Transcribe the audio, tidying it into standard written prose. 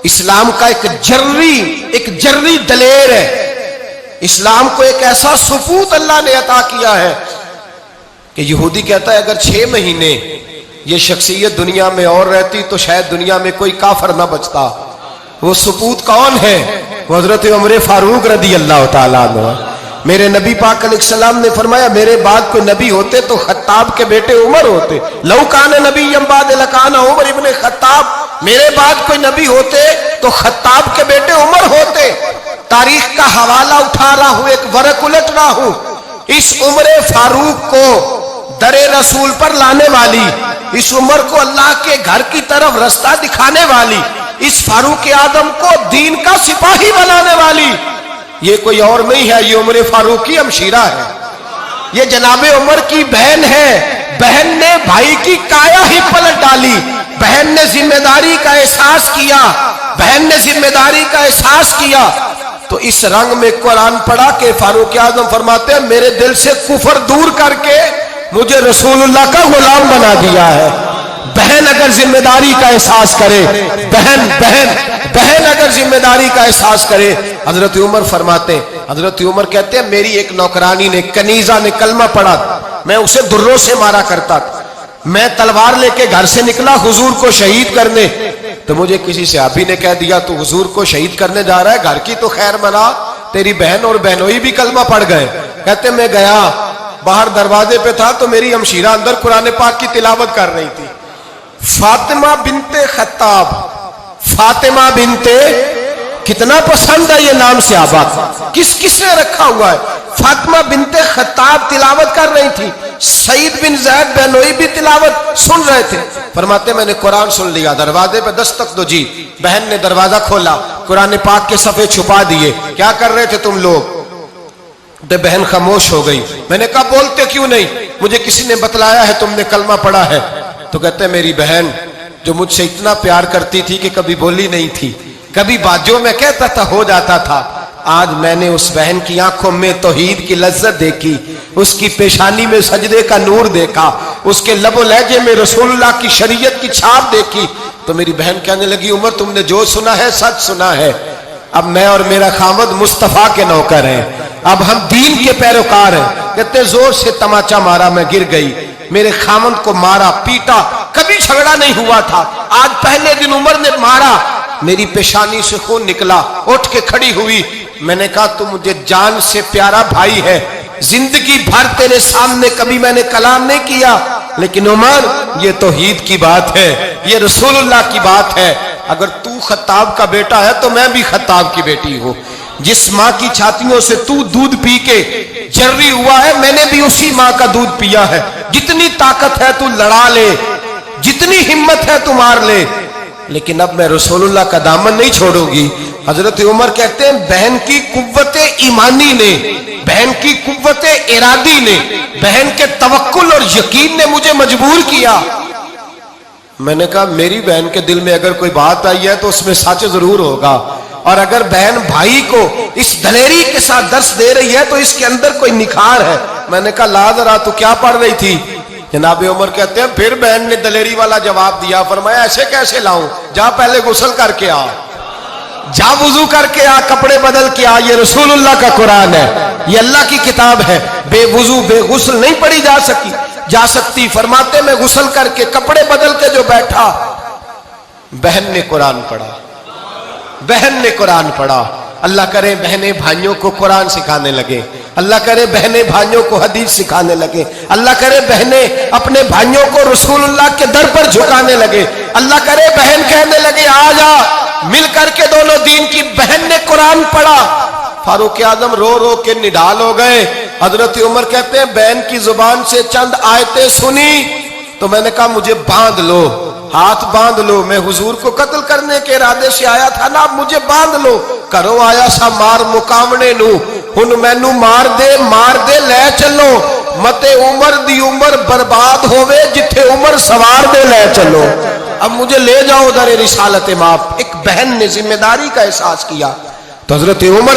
इस्लाम का एक जर्री दलेर है। इस्लाम को एक ऐसा सुपूत अल्लाह ने अता किया है कि यहूदी कहता है अगर 6 महीने ये शख्सियत दुनिया में और रहती तो शायद दुनिया में कोई काफर ना बचता। वो सुपूत कौन है? हजरत उमर फारूक रदी अल्लाह ताला अन्हु। मेरे नबी पाक अलैहिस्सलाम ने फरमाया मेरे बाद कोई नबी होते तो खत्ताब के बेटे उमर होते। लौ कान नबी बाद लकाना उमर इब्ने खत्ताब। मेरे बाद कोई नबी होते तो खत्ताब के बेटे उमर होते। तारीख का हवाला उठा रहा हूं, एक वरक उलट रहा हूं। इस उमर फारूक को दरे रसूल पर लाने वाली, इस उमर को अल्लाह के घर की तरफ रास्ता दिखाने वाली, इस फारूक आदम को दीन का सिपाही बनाने वाली, ये कोई और नहीं है, ये उमर फारूक की हमशीरा है। ये जनाबे उमर की बहन है। बहन ने भाई की काया ही पलट डाली। बहन ने जिम्मेदारी का एहसास किया। बहन ने जिम्मेदारी का एहसास किया तो इस रंग में कुरान पढ़ा के फारूक आजम फरमाते हैं मेरे दिल से कुफर दूर करके मुझे रसूलुल्लाह का गुलाम बना दिया है। बहन अगर जिम्मेदारी का एहसास करे, बहन अगर जिम्मेदारी का एहसास करे। हजरत उमर फरमाते, हजरत उमर कहते हैं मेरी एक नौकरानी ने, कनीजा ने कलमा पढ़ा, मैं उसे दुर्रों से मारा करता था। मैं तलवार लेके घर से निकला हुजूर को शहीद करने, तो मुझे किसी सहाबी ने कह दिया तू हुजूर को शहीद करने जा रहा है, घर की तो खैर मना, तेरी बहन और बहनोई भी कलमा पढ़ गए। कहते मैं गया, बाहर दरवाजे पे था तो मेरी हमशीरा अंदर कुरान पाक की तिलावत कर रही थी। फातिमा बिनते खत्ताब, फातिमा बिनते, कितना पसंद है ये नाम से आबाद, किस किसने रखा हुआ है। फातिमा बिनते खत्ताब तिलावत कर रही थी। सईद बिन ज़ैद बेनोई भी तिलावत सुन रहे थे। फरमाते मैंने कुरान सुन लिया, दरवाजे पे दस्तक दो जी। बहन ने दरवाजा खोला, कुरान पाक के सफ़े छुपा दिए। क्या कर रहे थे तुम लोग? तो बहन खामोश हो गई। मैंने कहा बोलते क्यों नहीं? मुझे किसी ने बतलाया है तुमने कलमा पढ़ा है। तो कहते मेरी बहन जो मुझसे इतना प्यार करती थी कि कभी बोली नहीं थी, कभी बाजों में कहता था हो जाता था, आज मैंने उस बहन की आंखों में तौहीद की लज्जत देखी, उसकी पेशानी में सजदे का नूर देखा, उसके लबो लहजे में रसूलुल्लाह की शरीयत की छाप देखी। तो मेरी बहन कहने लगी उमर तुमने जो सुना है सच सुना है। अब मैं और मेरा खामद मुस्तफा के नौकर हैं, अब हम दीन के पैरोकार हैं। कहते जोर से तमाचा मारा, मैं गिर गई, मेरे खामद को मारा पीटा, कभी झगड़ा नहीं हुआ था, आज पहले दिन उमर ने मारा, मेरी पेशानी से खून निकला, उठ के खड़ी हुई। मैंने कहा तू मुझे जान से प्यारा भाई है, जिंदगी भर तेरे सामने कभी मैंने कलाम नहीं किया, लेकिन उमर ये तौहीद की बात है, ये रसूलुल्लाह की बात है। अगर तू खत्ताब का बेटा है तो मैं भी खत्ताब की बेटी हूं। जिस माँ की छातियों से तू दूध पी के जर्री हुआ है, मैंने भी उसी माँ का दूध पिया है। जितनी ताकत है तू लड़ा ले, जितनी हिम्मत है तू मार ले, लेकिन अब मैं रसूलुल्लाह का दामन नहीं छोड़ूंगी। हजरत उमर कहते हैं बहन की कुव्वते ईमानी ने, बहन की कुव्वते इरादी ने, बहन के तवक्कुल और यकीन ने मुझे मजबूर किया। मैंने कहा मेरी बहन के दिल में अगर कोई बात आई है तो उसमें सच जरूर होगा, और अगर बहन भाई को इस दलेरी के साथ दर्श दे रही है तो इसके अंदर कोई निखार है। मैंने कहा ला जरा तू क्या पढ़ रही थी? जनाब उमर कहते हैं फिर बहन ने दलेरी वाला जवाब दिया। फरमाया ऐसे कैसे लाऊं? जा पहले गुस्ल करके आ, जा वुजू करके आ, कपड़े बदल के आ, ये रसूलुल्लाह का कुरान है, ये अल्लाह की किताब है। बेवुजू बेगुस्ल नहीं पढ़ी जा सकती। फरमाते मैं गुस्ल करके कपड़े बदल के जो बैठा, बहन ने कुरान पढ़ा, बहन ने कुरान पढ़ा। अल्लाह करे बहने भाइयों को कुरान सिखाने लगे, अल्लाह करे बहने भाइयों को हदीस सिखाने लगे, अल्लाह करे बहने अपने भाइयों को रसूलुल्लाह के दर पर झुकाने लगे, अल्लाह करे बहन कहने लगे आ जा मिल करके दोनों दीन की। बहन ने कुरान पढ़ा, फारूक आजम रो रो के निढाल हो गए। हजरत उमर कहते हैं बहन की जुबान से चंद आयतें सुनी तो मैंने कहा मुझे बांध लो, हाथ बांध लो, मैं हुजूर को कत्ल करने के इरादे से आया था ना, अब मुझे बांध लो। करो आया सा मार मुकावने नू, हुन मैनू मार दे ले चलो, मते उमर दी उमर बर्बाद होवे जिथे उमर सवार दे ले चलो। अब मुझे ले जाओ दर रिसालत माप। एक बहन ने जिम्मेदारी का एहसास किया तो हजरत उमर